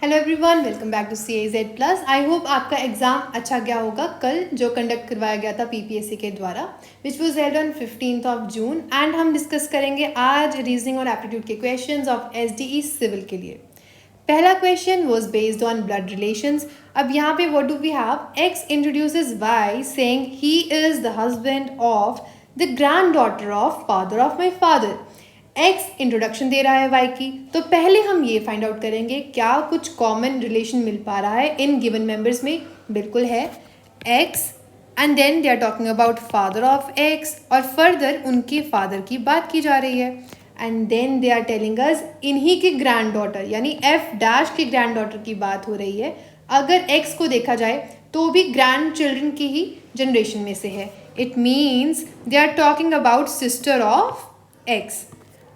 Hello everyone, welcome back to CAZ+। I hope आपका exam अच्छा गया होगा। कल जो कंडक्ट करवाया गया था PPSC के द्वारा, which was held on 15 June, and हम डिस्कस करेंगे आज रीजनिंग और एप्टीट्यूड के क्वेश्चंस ऑफ SDE सिविल के लिए। पहला question was based on blood relations. अब यहाँ पे what do we have? X introduces Y saying he is the husband of the granddaughter of father of my father. X introduction दे रहा है Y की, तो पहले हम ये फाइंड आउट करेंगे क्या कुछ कॉमन रिलेशन मिल पा रहा है इन गिवन मेंबर्स में। बिल्कुल है, X and then they are talking about father of X, और फर्दर उनके फादर की बात की जा रही है, and then they are telling us इन्हीं की ग्रैंड डॉटर यानी एफ डैश की ग्रैंड डॉटर की बात हो रही है। अगर एक्स को देखा जाए तो भी ग्रैंड चिल्ड्रन की ही जनरेशन में से है। It means they are talking about sister of X.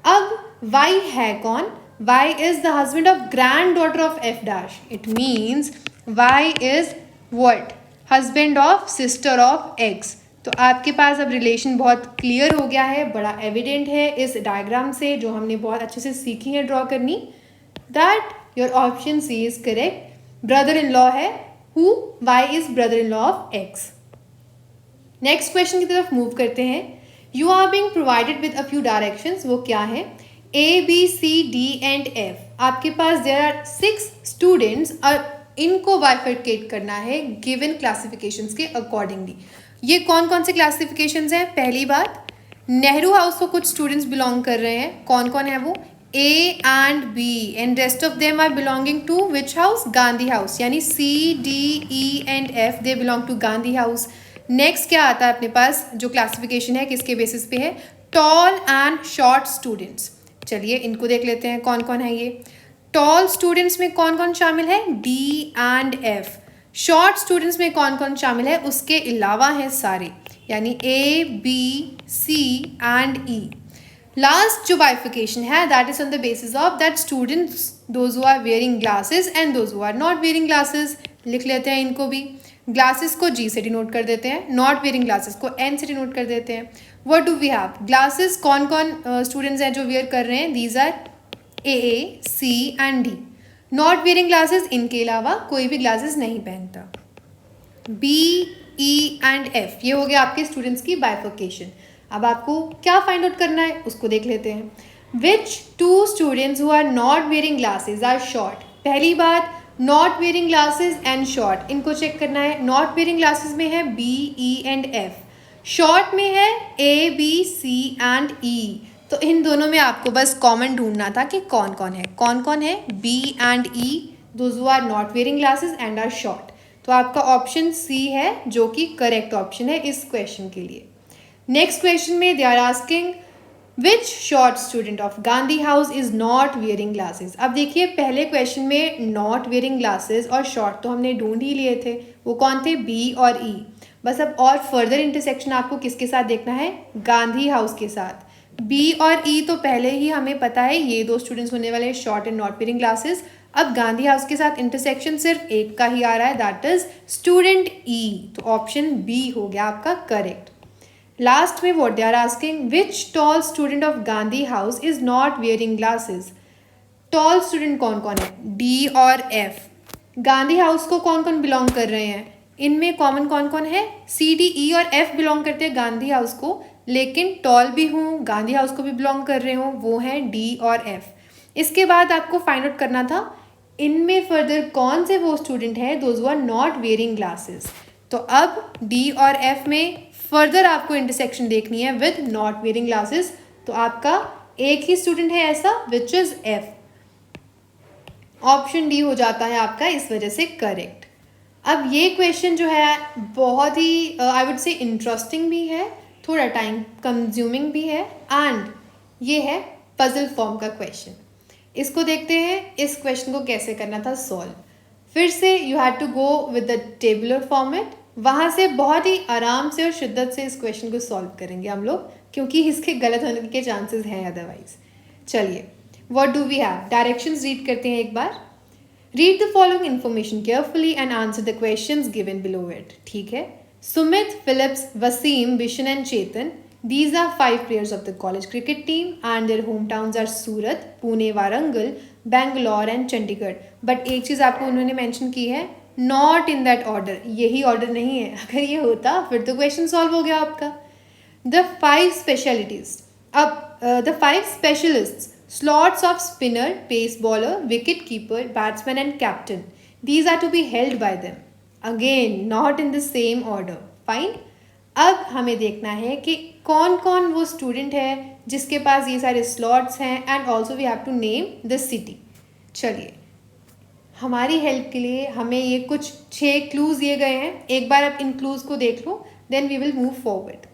अब y है कौन? y is the husband of granddaughter of f dash. It means y is what? Husband of sister of x. तो आपके पास अब रिलेशन बहुत क्लियर हो गया है, बड़ा एविडेंट है इस डायग्राम से जो हमने बहुत अच्छे से सीखी है ड्रॉ करनी। That your option C is correct. Brother in law है who y is brother in law of x। Next question की तरफ मूव करते हैं। You are being provided with a few directions. वो क्या है? A, B, C, D and F। आपके पास there are 6 students और इनको बाइफरकेट करना है गिवन क्लासिफिकेशंस के अकॉर्डिंगली। ये कौन कौन से क्लासिफिकेशंस हैं? पहली बात, नेहरू हाउस को कुछ स्टूडेंट्स बिलोंग कर रहे हैं। कौन कौन है वो? A and B and rest of them are belonging to which house? Gandhi house. यानी C, D, E and F they belong to Gandhi house. Next क्या आता है अपने पास? जो क्लासिफिकेशन है किसके बेसिस पे है? Tall and short students. चलिए इनको देख लेते हैं कौन कौन है ये। टॉल स्टूडेंट्स में कौन कौन शामिल है? D and F। Short students में कौन कौन शामिल है? उसके अलावा हैं सारे, यानी A, B, C and E। Last जो बाइफिकेशन है that is on the basis of that students those who are wearing glasses and those who are not wearing glasses. लिख लेते हैं इनको भी। ग्लासेस को G से डिनोट कर देते हैं, नॉट वेयरिंग ग्लासेस को N से डिनोट कर देते हैं। What do we have? Glasses कौन कौन स्टूडेंट्स हैं जो वेयर कर रहे हैं? These are A, C and D। Not wearing glasses, इनके अलावा कोई भी ग्लासेस नहीं पहनता। B, E एंड F, ये हो गया आपके स्टूडेंट्स की बाइफर्केशन। अब आपको क्या फाइंड आउट करना है उसको देख लेते हैं। Which 2 students who are not wearing glasses are short. पहली बात, not wearing glasses and short, इनको चेक करना है। नॉट वेयरिंग ग्लासेस में है B, E and F। Short में है A, B, C and E। तो इन दोनों में आपको बस कॉमन ढूंढना था कि कौन कौन है। कौन कौन है? B and E, those who are not wearing glasses and are short. तो आपका ऑप्शन C है जो कि करेक्ट ऑप्शन है इस क्वेश्चन के लिए। नेक्स्ट क्वेश्चन में they are asking which short student of Gandhi house is not wearing glasses. अब देखिए पहले क्वेश्चन में नॉट वेयरिंग ग्लासेस और शॉर्ट तो हमने ढूंढ ही लिए थे। वो कौन थे? B और E। बस अब और फर्दर इंटरसेक्शन आपको किसके साथ देखना है? गांधी हाउस के साथ। B और E तो पहले ही हमें पता है ये 2 स्टूडेंट्स होने वाले short and not wearing glasses. अब गांधी हाउस के साथ इंटरसेक्शन सिर्फ एक का ही आ रहा है, दैट इज स्टूडेंट E। तो ऑप्शन B हो गया आपका करेक्ट। लास्ट में what they are asking, which tall student of Gandhi house is not wearing glasses. Tall student कौन कौन है? D और F। गांधी हाउस को कौन कौन बिलोंग कर रहे हैं? इनमें कॉमन कौन कौन है? C, D, E और F बिलोंग करते हैं गांधी हाउस को, लेकिन टॉल भी हूँ, गांधी हाउस को भी बिलोंग कर रहे हूँ, वो हैं D और F। इसके बाद आपको फाइंड आउट करना था इनमें फर्दर कौन से वो स्टूडेंट हैं those who are not wearing glasses. तो अब D और F में फर्दर आपको इंटरसेक्शन देखनी है विद नॉट वेयरिंग ग्लासेस। तो आपका एक ही स्टूडेंट है ऐसा which is F। Option D हो जाता है आपका इस वजह से करेक्ट। अब ये क्वेश्चन जो है बहुत ही आई वुड से इंटरेस्टिंग भी है, थोड़ा टाइम कंज्यूमिंग भी है, एंड ये है पजल फॉर्म का क्वेश्चन। इसको देखते हैं इस क्वेश्चन को कैसे करना था सॉल्व। फिर से you had to go with the tabular format. वहाँ से बहुत ही आराम से और शिद्दत से इस क्वेश्चन को सॉल्व करेंगे हम लोग, क्योंकि इसके गलत होने के चांसेस हैं अदरवाइज। चलिए what do we have? Directions read करते हैं एक बार। Read the following information carefully and answer the questions given below it. ठीक है। Sumit, Phillips, Wasim, Bishan and Chetan, these are 5 players of the college cricket team and their hometowns are Surat, Pune, Warangal, Bangalore and Chandigarh. But एक चीज़ आपको उन्होंने mention की है, not in that order, यही order नहीं है। अगर ये होता फिर तो क्वेश्चन सॉल्व हो गया आपका। द 5 स्पेशलिटीज, अब the 5 specialists, slots of spinner, pace bowler, wicket keeper, batsman and captain, these are to be held by them, again not in the same order, fine। अब हमें देखना है कि कौन कौन वो स्टूडेंट है जिसके पास ये सारे स्लॉट्स हैं, and also we have to name the city. चलिए, हमारी हेल्प के लिए हमें ये कुछ 6 क्लूज दिए गए हैं, एक बार आप इन क्लूज को देख लो, then we will move forward.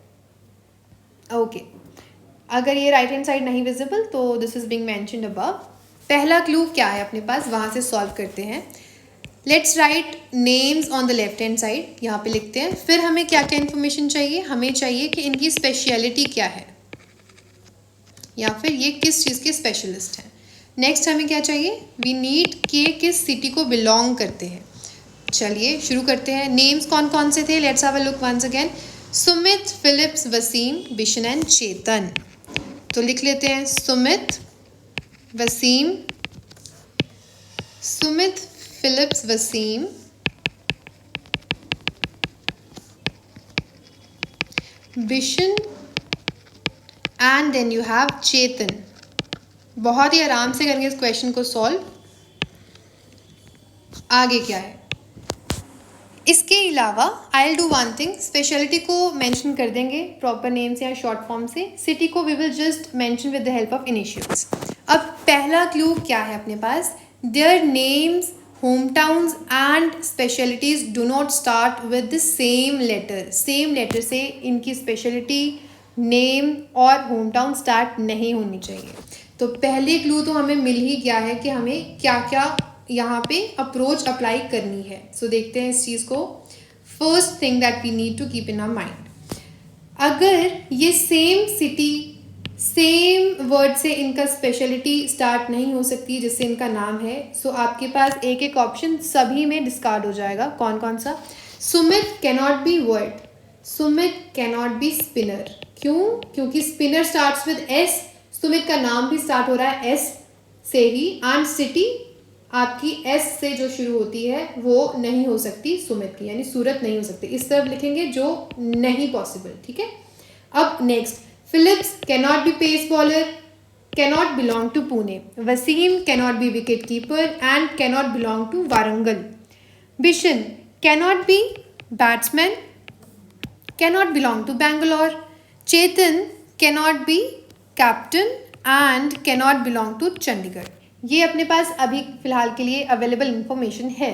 Okay, अगर ये राइट हैंड साइड नहीं विजिबल तो this is being mentioned above. पहला क्लू क्या है अपने पास, वहाँ से सॉल्व करते हैं। Let's write names on the left hand side, यहाँ पे लिखते हैं। फिर हमें क्या क्या इन्फॉर्मेशन चाहिए, हमें चाहिए कि इनकी स्पेशलिटी क्या है, या फिर ये किस चीज़ के स्पेशलिस्ट हैं। नेक्स्ट हमें क्या चाहिए, वी नीड के किस सिटी को बिलोंग करते हैं। चलिए शुरू करते हैं। नेम्स कौन कौन से थे, let's have a look once again. Sumit, Phillips, Wasim, Bishan and Chetan. तो लिख लेते हैं Sumit, Wasim, Sumit, Phillips, Wasim, Bishan and then you have Chetan. बहुत ही आराम से करेंगे इस क्वेश्चन को सॉल्व। आगे क्या है, इसके अलावा I will do one thing, speciality को मेंशन कर देंगे प्रॉपर नेम से या शॉर्ट फॉर्म से, सिटी को we will just mention with the help of initials. अब पहला क्लू क्या है अपने पास, their names, home towns and specialities do not start with the same letter. Same letter से इनकी स्पेशलिटी, नेम और होम टाउन स्टार्ट नहीं होनी चाहिए। तो पहले क्लू तो हमें मिल ही गया है कि हमें क्या क्या यहाँ पे अप्रोच अप्लाई करनी है। सो देखते हैं इस चीज़ को। First thing that we need to keep in our mind, अगर ये सेम सिटी, सेम वर्ड से इनका स्पेशलिटी स्टार्ट नहीं हो सकती जिससे इनका नाम है, सो आपके पास एक एक ऑप्शन सभी में डिस्कार्ड हो जाएगा। कौन कौन सा, Sumit cannot be word, Sumit cannot be spinner. क्यों, क्योंकि spinner starts with S, Sumit का नाम भी स्टार्ट हो रहा है एस से ही, एंड सिटी आपकी एस से जो शुरू होती है वो नहीं हो सकती सुमित की, यानी सूरत नहीं हो सकती। इस तरफ लिखेंगे जो नहीं पॉसिबल, ठीक है। अब next, Phillips cannot be pace bowler, cannot belong to Pune. Wasim cannot be wicket keeper and cannot belong to Warangal. Bishan cannot be batsman, cannot belong to Bangalore. Chetan cannot be captain and cannot belong to Chandigarh. ये अपने पास अभी फिलहाल के लिए available information है।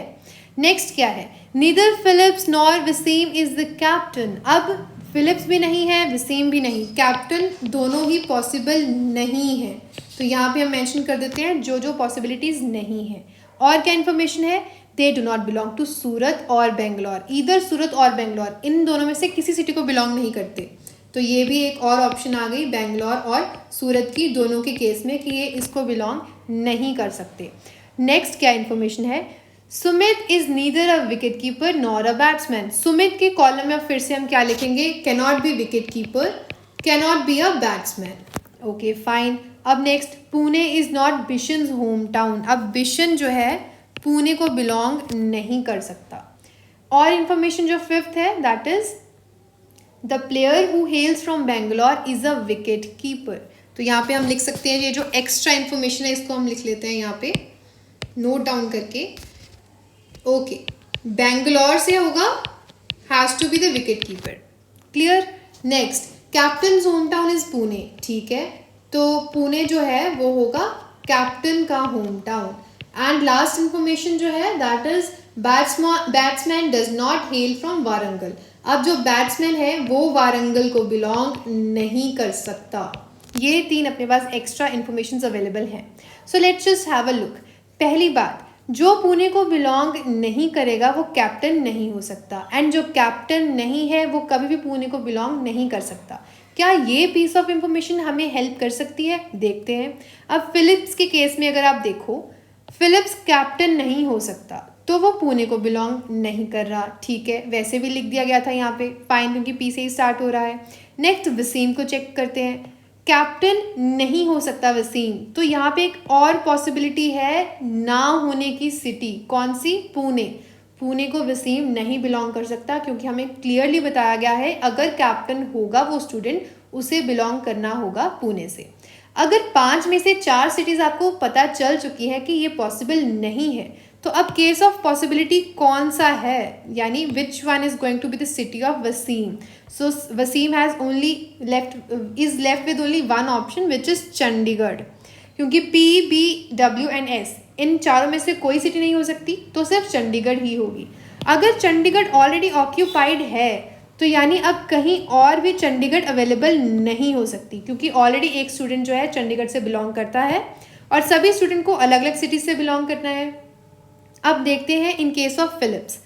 Next क्या है, neither Phillips nor Wasim is the captain. अब फिलिप्स भी नहीं है, वसीम भी नहीं, कैप्टन दोनों ही पॉसिबल नहीं है। तो यहाँ पे हम मेंशन कर देते हैं जो जो पॉसिबिलिटीज़ नहीं है। और क्या इन्फॉर्मेशन है, they do not belong to Surat और बेंगलोर। इधर सूरत और बेंगलोर, इन दोनों में से किसी सिटी को बिलोंग नहीं करते। तो ये भी एक और ऑप्शन आ गई बेंगलोर और सूरत की, दोनों के केस में, कि ये इसको बिलोंग नहीं कर सकते। नेक्स्ट क्या इन्फॉर्मेशन है, Sumit is neither a wicket keeper nor a batsman. Sumit के कॉलम में फिर से हम क्या लिखेंगे, cannot be wicket keeper, cannot be a batsman. Okay fine. अब next, Pune is not Bishan's home town. अब बिशन जो है पुणे को बिलोंग नहीं कर सकता। और इन्फॉर्मेशन जो फिफ्थ है, that is the player who हेल्स from Bangalore is a wicket keeper. तो यहाँ पे हम लिख सकते हैं, ये जो एक्स्ट्रा इन्फॉर्मेशन है इसको हम लिख लेते हैं यहाँ पे नोट डाउन करके। ओके, बेंगलोर से होगा, has to be the wicket keeper. Clear. Next, captain home town is Pune. ठीक है, तो पुणे जो है वो होगा कैप्टन का home town. And last information जो है, that is batsman does not hello from Warangal. अब जो बैट्समैन है वो वारंगल को बिलोंग नहीं कर सकता। ये 3 अपने पास एक्स्ट्रा इन्फॉर्मेशन अवेलेबल हैं। So let's just have a look. पहली बात, जो पुणे को बिलोंग नहीं करेगा वो कैप्टन नहीं हो सकता, एंड जो कैप्टन नहीं है वो कभी भी पुणे को बिलोंग नहीं कर सकता। क्या ये पीस ऑफ इंफॉर्मेशन हमें हेल्प कर सकती है, देखते हैं। अब फिलिप्स के केस में अगर आप देखो, फिलिप्स कैप्टन नहीं हो सकता, तो वो पुणे को बिलोंग नहीं कर रहा। ठीक है, वैसे भी लिख दिया गया था यहाँ पे, फाइन, क्योंकि पी से ही स्टार्ट हो रहा है। नेक्स्ट, वसीम को चेक करते हैं। कैप्टन नहीं हो सकता वसीम, तो यहाँ पे एक और पॉसिबिलिटी है ना होने की सिटी, कौन सी? पुणे। पुणे को वसीम नहीं बिलोंग कर सकता क्योंकि हमें क्लियरली बताया गया है अगर कैप्टन होगा वो स्टूडेंट, उसे बिलोंग करना होगा पुणे से। अगर 5 में से 4 सिटीज़ आपको पता चल चुकी है कि ये पॉसिबल नहीं है, तो अब केस ऑफ पॉसिबिलिटी कौन सा है, यानी which one is going to be the city of Wasim. So Wasim has only is left with only one option which is Chandigarh, क्योंकि P, B, W and S इन चारों में से कोई सिटी नहीं हो सकती, तो सिर्फ चंडीगढ़ ही होगी। अगर चंडीगढ़ ऑलरेडी ऑक्यूपाइड है तो यानी अब कहीं और भी चंडीगढ़ अवेलेबल नहीं हो सकती, क्योंकि ऑलरेडी एक स्टूडेंट जो है चंडीगढ़ से बिलोंग करता है और सभी स्टूडेंट को अलग अलग सिटी से बिलोंग करना है। अब देखते हैं in case of Phillips.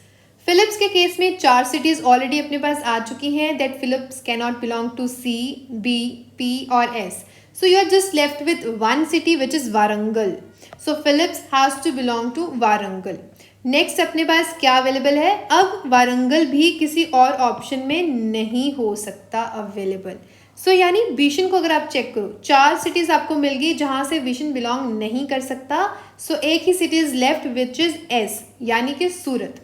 Phillips के केस में 4 सिटीज़ ऑलरेडी अपने पास आ चुकी हैं that Phillips can not belong to C, B, P और S. So you are just left with one city which is Warangal. So Phillips has to belong to Warangal. Next अपने पास क्या available है? अब वारंगल भी किसी और ऑप्शन में नहीं हो सकता अवेलेबल। सो यानी विशन को अगर आप चेक करो, 4 सिटीज़ आपको मिल गई जहाँ से विशन बिलोंग नहीं कर सकता। सो एक ही city is left which is S, यानी कि Surat.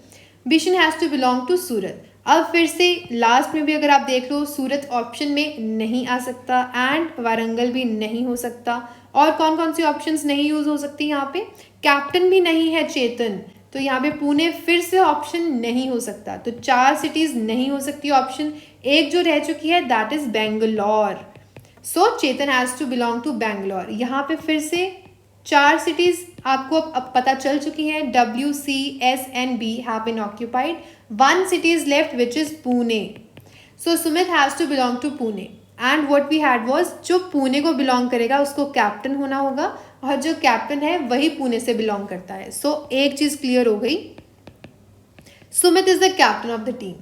Vishan has to belong to Surat. अब फिर से लास्ट में भी अगर आप देख लो, सूरत ऑप्शन में नहीं आ सकता एंड वारंगल भी नहीं हो सकता। और कौन कौन सी ऑप्शंस नहीं यूज़ हो सकती यहाँ पे? कैप्टन भी नहीं है चेतन, तो यहाँ पे पुणे फिर से ऑप्शन नहीं हो सकता। तो 4 सिटीज़ नहीं हो सकती ऑप्शन, एक जो रह चुकी है that is Bangalore. So Chetan has to belong to Bangalore. यहाँ पे फिर से 4 सिटीज़ आपको अब पता चल चुकी हैं, W, C, S and B have been occupied. 1 city is left which is Pune. So Sumit has to belong to Pune. And what we had was जो पुणे को बिलोंग करेगा उसको कैप्टन होना होगा और जो कैप्टन है वही पुणे से बिलोंग करता है। सो एक चीज़ क्लियर हो गई, Sumit is the captain of the team.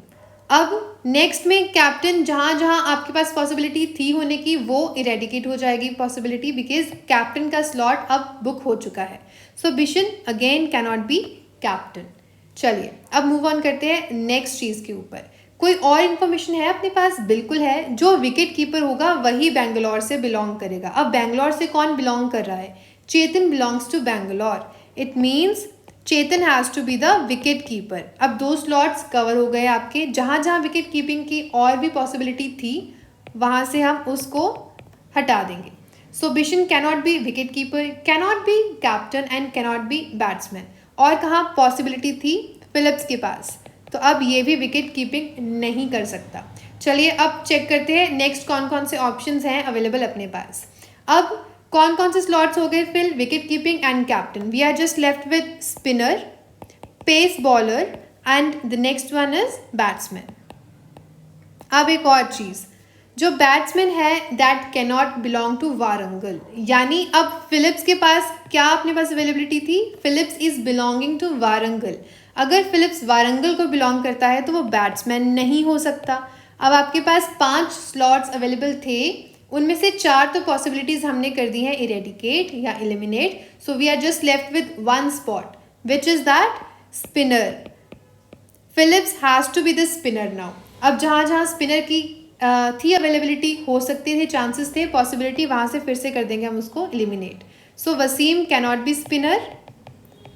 अब नेक्स्ट में कैप्टन जहाँ जहाँ आपके पास पॉसिबिलिटी थी होने की वो इरेडिकेट हो जाएगी पॉसिबिलिटी, बिकॉज कैप्टन का स्लॉट अब बुक हो चुका है। So Bishan again can not be captain. चलिए अब मूव ऑन करते हैं नेक्स्ट चीज़ के ऊपर। कोई और इन्फॉर्मेशन है अपने पास? बिल्कुल है। जो विकेट कीपर होगा वही बेंगलोर से बिलोंग करेगा। अब बेंगलोर से कौन बिलोंग कर रहा है? Chetan belongs to Bangalore. It means Chetan has to be the wicket keeper. अब 2 स्लॉट्स कवर हो गए आपके। जहाँ जहाँ विकेट कीपिंग की और भी पॉसिबिलिटी थी वहाँ से हम उसको हटा देंगे। So Bishan cannot be wicket keeper, cannot be captain and cannot be batsman. और कहाँ पॉसिबिलिटी थी? फिलिप्स के पास, तो अब ये भी विकेट कीपिंग नहीं कर सकता। चलिए अब चेक करते हैं नेक्स्ट कौन कौन से ऑप्शंस हैं अवेलेबल अपने पास। अब कौन कौन से स्लॉट्स हो गए fill? Wicket keeping and captain. We are just left with spinner, pace bowler and the next one is batsman. अब एक और चीज़, जो बैट्समैन है that can not belong to Warangal. यानी अब फिलिप्स के पास क्या अपने पास अवेलेबिलिटी थी? Phillips is belonging to Warangal. अगर फिलिप्स वारंगल को बिलोंग करता है तो वो बैट्समैन नहीं हो सकता। अब आपके पास 5 स्लॉट्स अवेलेबल थे, उनमें से 4 तो पॉसिबिलिटीज़ हमने कर दी हैं इरेडिकेट या eliminate. So we are just left with 1 spot which is that spinner. Phillips has to be the spinner now. अब जहाँ जहाँ स्पिनर की थी अवेलेबिलिटी, हो सकते थे, चांसेस थे, पॉसिबिलिटी, वहाँ से फिर से कर देंगे हम उसको eliminate. So Wasim can not be spinner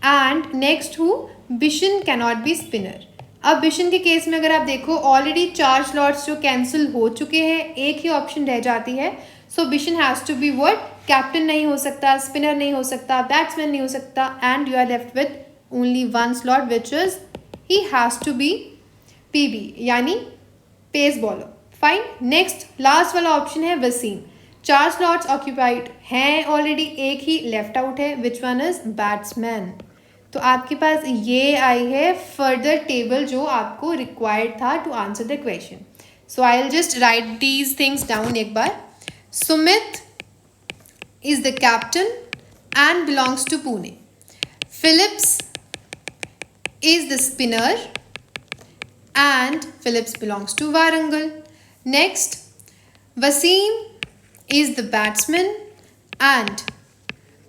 and next who? Bishan can not be spinner. अब बिशन के केस में अगर आप देखो ऑलरेडी 4 स्लॉट्स जो कैंसिल हो चुके हैं, एक ही ऑप्शन रह जाती है। So Bishan has to be what? Captain नहीं हो सकता, स्पिनर नहीं हो सकता, बैट्समैन नहीं हो सकता and you are left with only 1 slot which is he has to be PB यानी pace bowler. Fine. Next last वाला ऑप्शन है वसीम। 4 स्लॉट्स ऑक्यूपाइड हैं ऑलरेडी, एक ही लेफ्ट आउट है विच वन इज बैट्समैन। तो आपके पास ये आई है फर्दर टेबल जो आपको रिक्वायर्ड था to answer the question. So I will just write these things down एक बार। Sumit is the captain and belongs to Pune. Phillips is the spinner and Phillips belongs to Warangal. Next, Wasim is the batsman and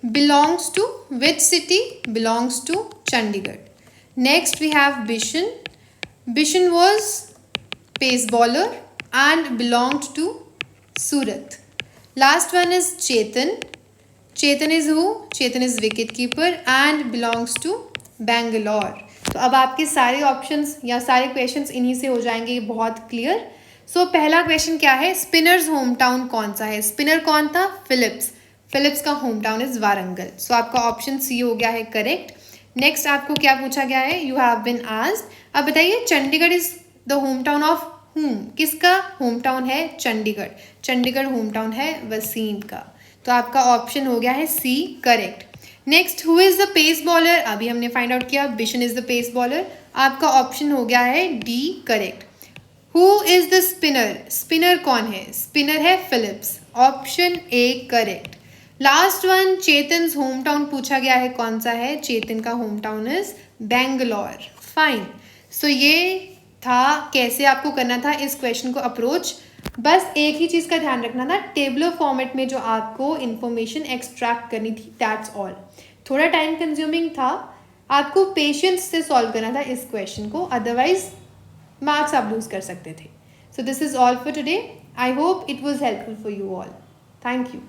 belongs to which city? Belongs to Chandigarh. Next we have Bishan. Bishan was pace bowler and belonged to Surat. Last one is Chetan. Chetan is who? Chetan is wicket keeper and belongs to Bangalore. तो अब आपके सारे options या सारे questions इन्हीं से हो जाएंगे, ये बहुत क्लियर. सो पहला क्वेश्चन क्या है? स्पिनर्स होम टाउन कौन सा है? स्पिनर कौन था? फिलिप्स. फिलिप्स का होम टाउन इज वारंगल. सो आपका ऑप्शन सी हो गया है करेक्ट. नेक्स्ट आपको क्या पूछा गया है? You have been asked. अब बताइए Chandigarh is the home town of whom? किसका होम टाउन है? चंडीगढ़. चंडीगढ़ होम टाउन है वसीम का. तो आपका ऑप्शन हो गया है C correct. Next, who is the pace bowler? अभी हमने फाइंड आउट किया Bishan is the pace bowler. आपका ऑप्शन हो गया है D correct. Who is the spinner? Spinner कौन है? स्पिनर है Phillips. Option A correct. Last one, Chetan home town पूछा गया है कौन सा है? चेतन का home town is Bangalore. Fine. So ये था कैसे आपको करना था इस क्वेश्चन को अप्रोच. बस एक ही चीज़ का ध्यान रखना था, टेबलर फॉर्मेट में जो आपको इन्फॉर्मेशन एक्सट्रैक्ट करनी थी, दैट्स ऑल. थोड़ा टाइम कंज्यूमिंग था, आपको पेशेंस से सॉल्व करना था इस क्वेश्चन को, अदरवाइज मार्क्स आप लूज कर सकते थे. So this is all for today. I hope it was helpful for you all. Thank you.